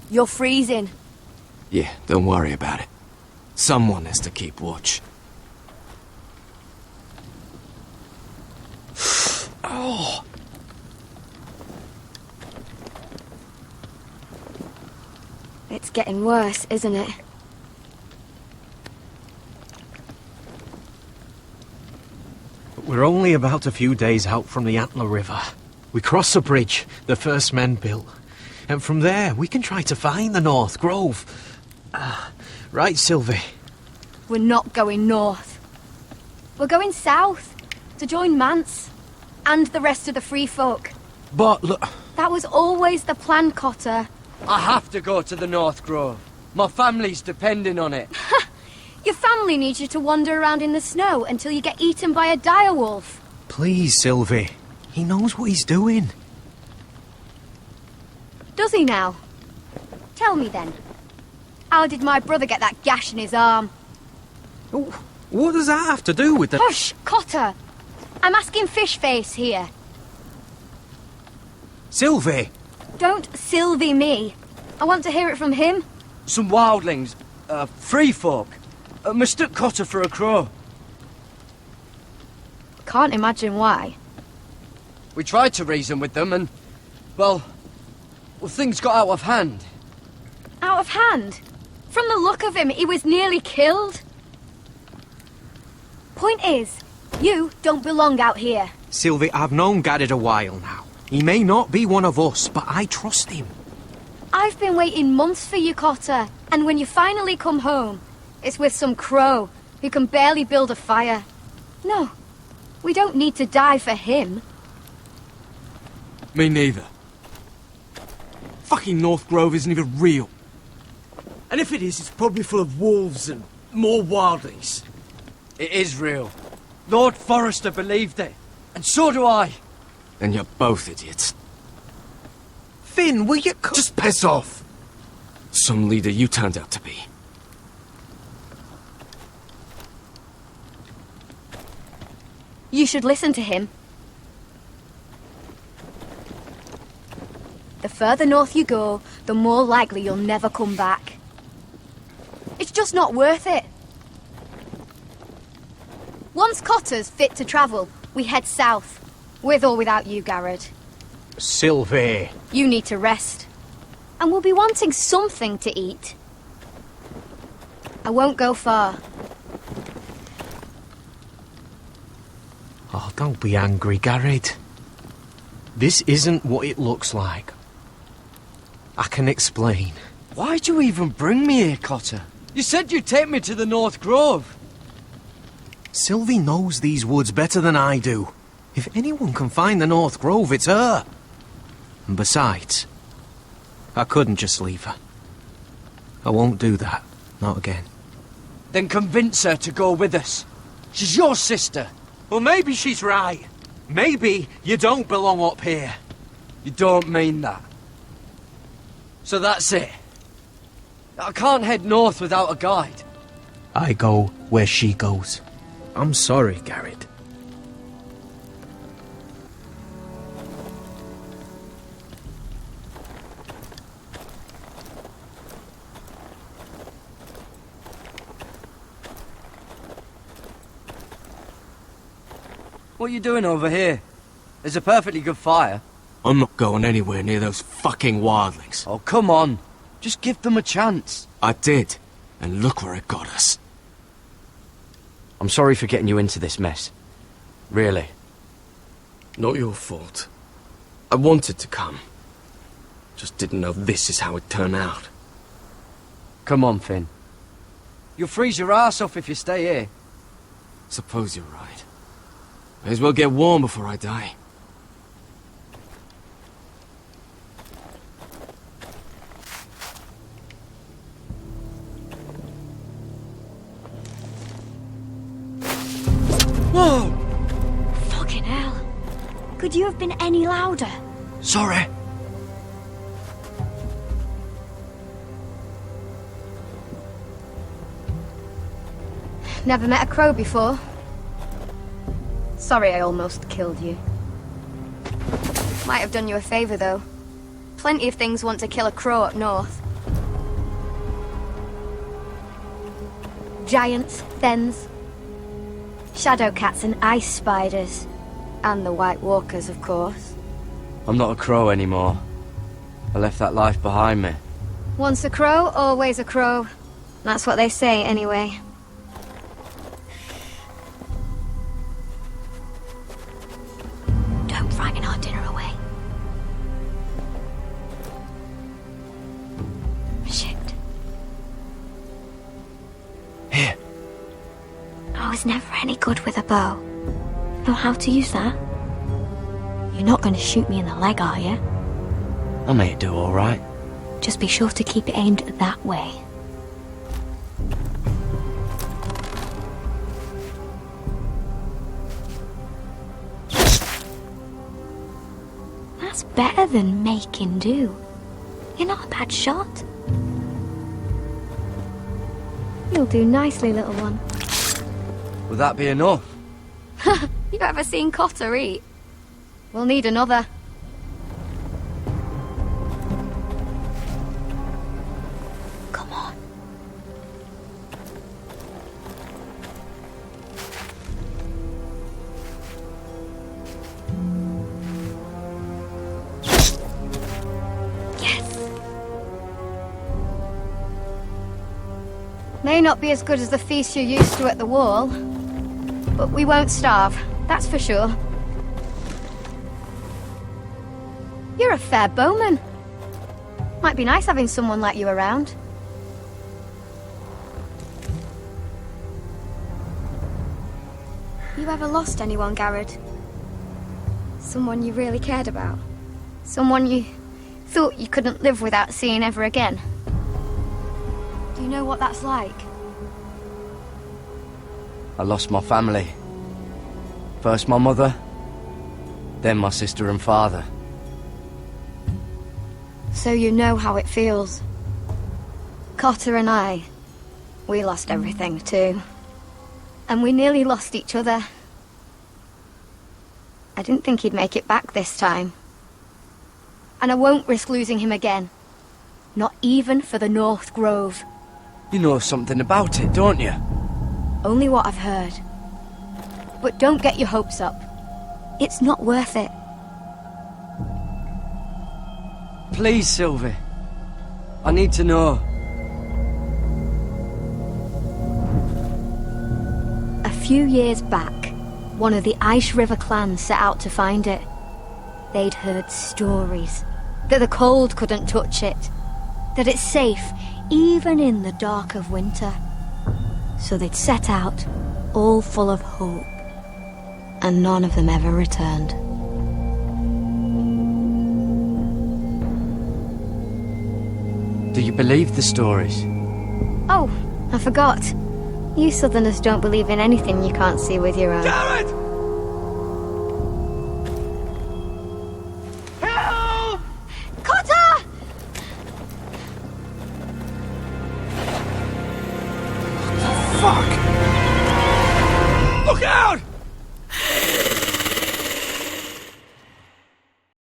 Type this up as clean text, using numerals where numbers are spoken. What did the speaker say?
You're freezing. Yeah, don't worry about it. Someone has to keep watch. Oh. It's getting worse, isn't it? We're only about a few days out from the Antler River. We cross a bridge the first men built. And from there, we can try to find the North Grove. Right, Sylvie? We're not going north. We're going south, to join Mance, and the rest of the free folk. But look... That was always the plan, Cotter. I have to go to the North Grove. My family's depending on it. Your family needs you to wander around in the snow until you get eaten by a direwolf. Please, Sylvie. He knows what he's doing. Does he now? Tell me then. How did my brother get that gash in his arm? What does that have to do with the... Hush, Cotter! I'm asking Fishface here. Sylvie! Don't Sylvie me. I want to hear it from him. Some wildlings, free folk, mistook Cotter for a crow. Can't imagine why. We tried to reason with them and, well, things got out of hand. Out of hand? From the look of him, he was nearly killed. Point is, you don't belong out here. Sylvie, I've known Gared a while now. He may not be one of us, but I trust him. I've been waiting months for you, Cotter, and when you finally come home, it's with some crow who can barely build a fire. No, we don't need to die for him. Me neither. Fucking North Grove isn't even real. And if it is, it's probably full of wolves and more wildlings. It is real. Lord Forrester believed it, and so do I. Then you're both idiots. Finn, will you... Just piss off! Some leader you turned out to be. You should listen to him. The further north you go, the more likely you'll never come back. It's just not worth it. Once Cotter's fit to travel, we head south. With or without you, Gared. Sylvie. You need to rest. And we'll be wanting something to eat. I won't go far. Oh, don't be angry, Gared. This isn't what it looks like. I can explain. Why'd you even bring me here, Cotter? You said you'd take me to the North Grove. Sylvie knows these woods better than I do. If anyone can find the North Grove, it's her. And besides, I couldn't just leave her. I won't do that. Not again. Then convince her to go with us. She's your sister. Well, maybe she's right. Maybe you don't belong up here. You don't mean that. So that's it. I can't head north without a guide. I go where she goes. I'm sorry, Gared. What are you doing over here? There's a perfectly good fire. I'm not going anywhere near those fucking wildlings. Oh, come on. Just give them a chance. I did, and look where it got us. I'm sorry for getting you into this mess. Really. Not your fault. I wanted to come. Just didn't know this is how it'd turn out. Come on, Finn. You'll freeze your ass off if you stay here. Suppose you're right. May as well get warm before I die. Whoa! Fucking hell. Could you have been any louder? Sorry. Never met a crow before. Sorry I almost killed you. Might have done you a favour, though. Plenty of things want to kill a crow up north. giants, thens, shadow cats and ice spiders. And the White Walkers, of course. I'm not a crow anymore. I left that life behind me. Once a crow, always a crow. That's what they say, anyway. Don't frighten our dinner away. Shit. Here. I was never any good with a bow. Know how to use that? You're not going to shoot me in the leg, are you? I may do all right. Just be sure to keep it aimed that way. That's better than making do. You're not a bad shot. You'll do nicely, little one. Will that be enough? You ever seen Cotter eat? We'll need another. Come on. Yes. May not be as good as the feast you're used to at the wall, but we won't starve, that's for sure. You're a fair bowman. Might be nice having someone like you around. You ever lost anyone, Gared? Someone you really cared about? Someone you thought you couldn't live without seeing ever again? Do you know what that's like? I lost my family. First my mother, then my sister and father. So you know how it feels. Cotter and I, we lost everything too. And we nearly lost each other. I didn't think he'd make it back this time. And I won't risk losing him again. Not even for the North Grove. You know something about it, don't you? Only what I've heard. But don't get your hopes up. It's not worth it. Please, Sylvie. I need to know. A few years back, one of the Ice River clans set out to find it. They'd heard stories that the cold couldn't touch it, that it's safe even in the dark of winter. So they'd set out, all full of hope, and none of them ever returned. Do you believe the stories? Oh, I forgot. You Southerners don't believe in anything you can't see with your own. Gared! Help! Cotter! Fuck! Look out!